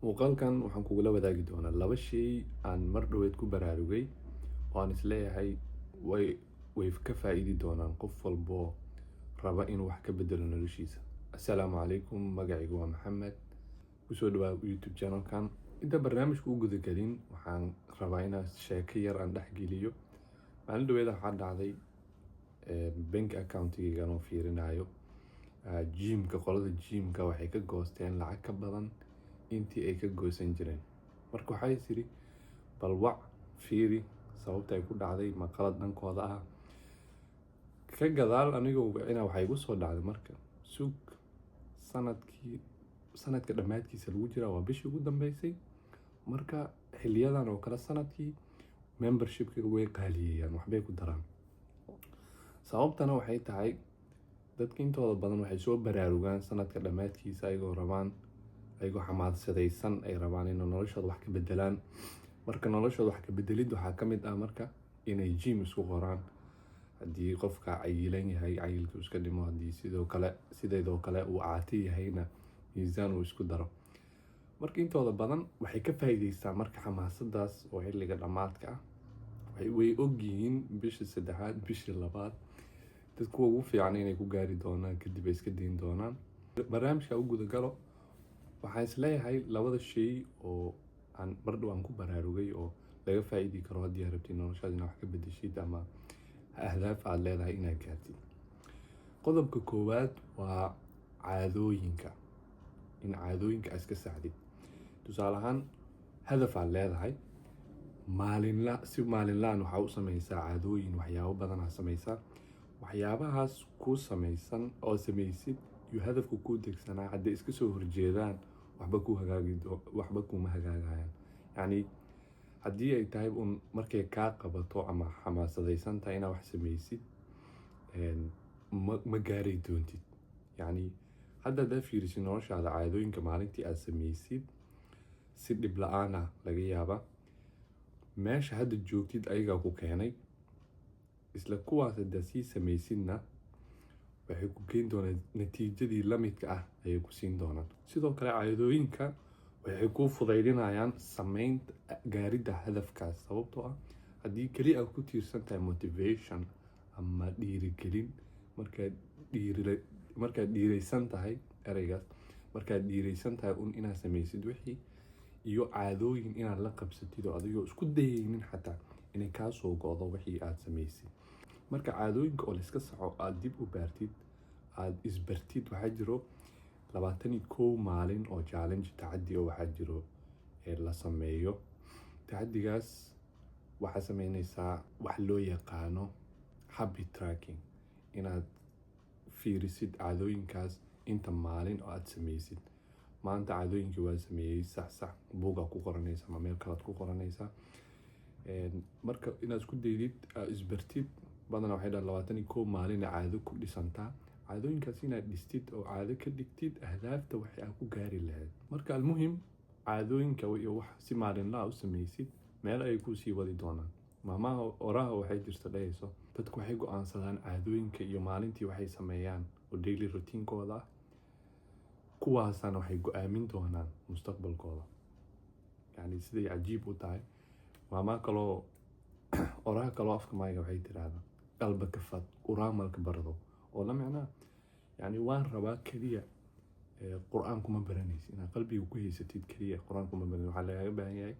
muuqaalkan waxaan kugula wadaagi doonaa laba shay aan mar dhoweed ku baraarugay oo aan isleeyahay way ka faa'iidi doonaan qof walbo raba inuu wax ka bedelo noloshiisa. Assalaamu calaykum, magacaygu waa Maxamed. Kusoo dhawaad YouTube channelkan. Inta barnaamijku u guda gelin waxaan rabaa inaan sheeko yar aan dhex geliyo. Maalin dhoweed waxaa dhacday bank account-gayga oo fiirinayo gymka qolada gymka waxay ka goosteen lacag ka badan intii ay ka goosan jireen. Marka waxay tiri bal wac fiiri sababta ay ku dhacday ma qalad dhankooda ah. Ka gadaal anigoo wicina waxay igu soo dhacday marka sug sanadka dhammaadkiisa lagu jiraa, waa bishii ugu dambeysay. Marka xiliyadan oo kale sanadkii membershipka way qaaliyeen, waxbay ku daraan. Sababtana waxay tahay dadka intooda badan waxay soo baraarugaan sanadka dhammaadkiisa ayagoo xamaadsadaysan ay rabaan inay noloshooda wax ka bedelaan. Marka noloshooda wax ka bedelid waxaa ka mid ah marka inay gym isku qoraan. Haddii qofka cayilan yahay cayilka iska dhimo, haddii sidoo kale uu caati yahayna miisaan uu isku daro. Marka intooda badan waxay ka faa'iideystaan marka xamaasadaas oo xilliga dhammaadka ah. Way ogyihiin bishii saddexaad, bishii labaad dadku ugu fiican inay ku gaari doonaan, kadib ay iska dayn doonaan. Barnaamijka u guda galo waxaan isleeyahay labada shay oo aan mar dhow aan ku baraarugay oo laga faa'iidi karo haddii aad rabtid noloshaada inaad wax ka bedeshid ama ahdaaf aad leedahay inaad gaartid. Qodobka koowaad waa caadooyinka. In caadooyinka aad iska saxdid. Tusaale ahaan hadaf aad leedahay maalinlaan waxaa u samaysaa caadooyin, waxyaabo badan aad samaysaa. Waxyaabahaas ku samaysan oo samaysid iyo hadafku ku degsanaa hadday iska soo horjeedaan waxba kuma hagaagayaan. Yacni haddii ay tahay markay kaa qabato ama xamaasadaysan tahay inaad wax samaysid ma gaari doontid. Yacni haddaad fiirisid noloshaada caadooyinka maalintii aad samaysid si dhib la-aan ah laga yaabaa meesha hadda joogtid ayagaa ku keenay. Isla kuwaas haddaad sii samaysidna waxay ku keeni doonaan natiijadii la midka ah ayay ku siin doonaan. Sidoo kale caadooyinka waxay kuu fudaydinayaan gaaridda hadafkaas. Sababtoo ah haddii keli aad ku tiirsan tahay motivation ama dhiirigelin, markaad dhiiraysan tahay ereygaas, markaad dhiiraysan tahay inaad samaysid wixii iyo caadooyin inaad la qabsatid oo adigoo isku dayaynin xataa inay kaa soo go'do wixii aad samaysid. Marka caadooyinka oo la iska saxo aad dib u baartid, aad isbartid, waxaa jiro 21 maalin oo challenge tacaddi oo waxaa jiro la sameeyo. Tacaddigaas waxaa sameynaysaa wax loo yaqaano habit tracking, inaad fiirisid caadooyinkaas inta maalin oo aad samaysid. Maanta caadooyinkii waa sameeyey sax buugaa ku qoranaysa ama meel kalead ku qoranaysaa. Marka inaad isku daydid isbartid badanaa waxay dhahaan 21 maalin caado ku dhisantaa. Caadooyinkaas inaad dhistid oo caado ka dhigtid ahdaafta wax aad ku gaari lahayd. Marka almuhim caadooyinka iyo wax si maalinla u samaysid meel ay ku sii wadi doonaan. Maamaha oraha waxay jirta dhahayso dadku waxay go'aansadaan caadooyinka iyo maalintii waxay sameeyaan oo daily routine-kooda ah. Kuwaasana waxay go'aamin doonaan mustaqbalkooda. Yacni siday cajiib u tahay. Maamaha kaloo oraha kaloo afka maaga waxay tiraahdaa qalba kafad uraamalka barado oo la macnaa yacni waan rabaa kaliya qur'aan kuma baranaysid inaad qalbiga ku haysatid kaliya qur'aan kuma baranaysid. Waxaa lagaaga baahan yahay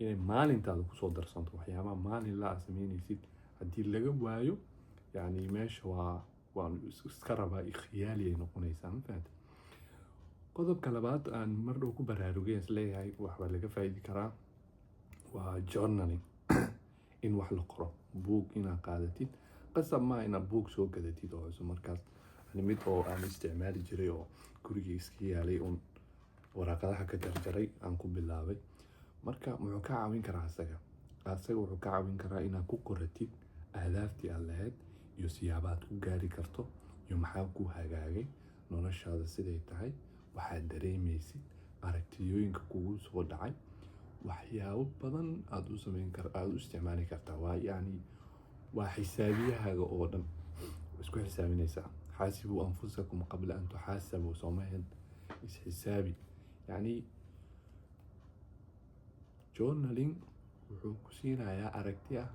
inay maalintaada kusoo darsanto waxyaabaha maalin la samaynaysid. Haddii laga waayo yacni meesha waan iska rabaa khiyaali ay noqonaysaa. Ma fahamtay? Qodobka labaad aan mar dhow ku baraarugay isleeyahay waxba laga faa'iidi karaa waa journaling. In wax la qoro, buug inaad qaadatid. Qasab maaha inaad buug soo gadatid oo cusub markaas mid oo aan isticmaali jiray oo guriga iska yaalay waraaqadaha ka jarjaray aan ku bilaabay. Marka muxuu ka caawin karaa asaga wuxuu ka caawin karaa inaad ku qoratid ahdaaftii aad lahayd iyo siyaabaad ku gaari karto iyo maxaa ku hagaagay noloshaada siday tahay, waxaad dareemaysid, aragtiyooyinka kugu soo dhacay, waxyaabo badan aad u isticmaali kartaa. waa xisaabiyahaaga oo dhan isku xisaabinaysaa. حاسبوا أنفسكم قبل أن تحاسبوا. صومهن حسابي يعني journaling wuxuu ku siinayaa aragti ah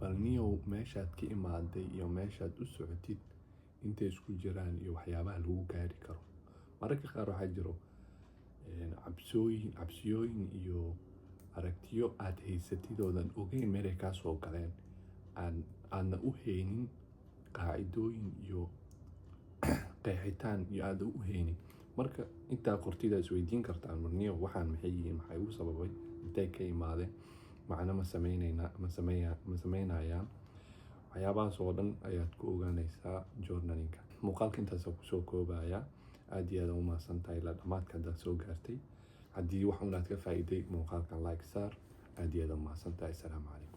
bal niyow meeshaad ka imaaday iyo meeshaad u socotid intay isku jiraan iyo waxyaabaha lagu gaari karo. Mararka qaar waxaa jiro cabsiyooyin iyo aragtiyo aad haysatid oodan ogeyn meelay kaa soo galeen, aadna u haynin qaacidooyin iyo qeexitaan iyo aada u haynin. Marka intaa qortida isweydiin kartaan marniyo waxaan maxay yihiin, maxay ugu sababay, intay ka imaadeen, macno ma sameynayaan. Waxyaabahaas oo dhan ayaad ku ogaanaysaa journalinka. Muuqaalka intaas kusoo koobaya. aad iyo aad u mahadsantahay ilaa dhamaadka haddaad soo gaartay. haddii wax unaad ka faa'iiday muuqaalkan like saar. aad iyo aad u mahadsantahay. Assalaamu calaykum.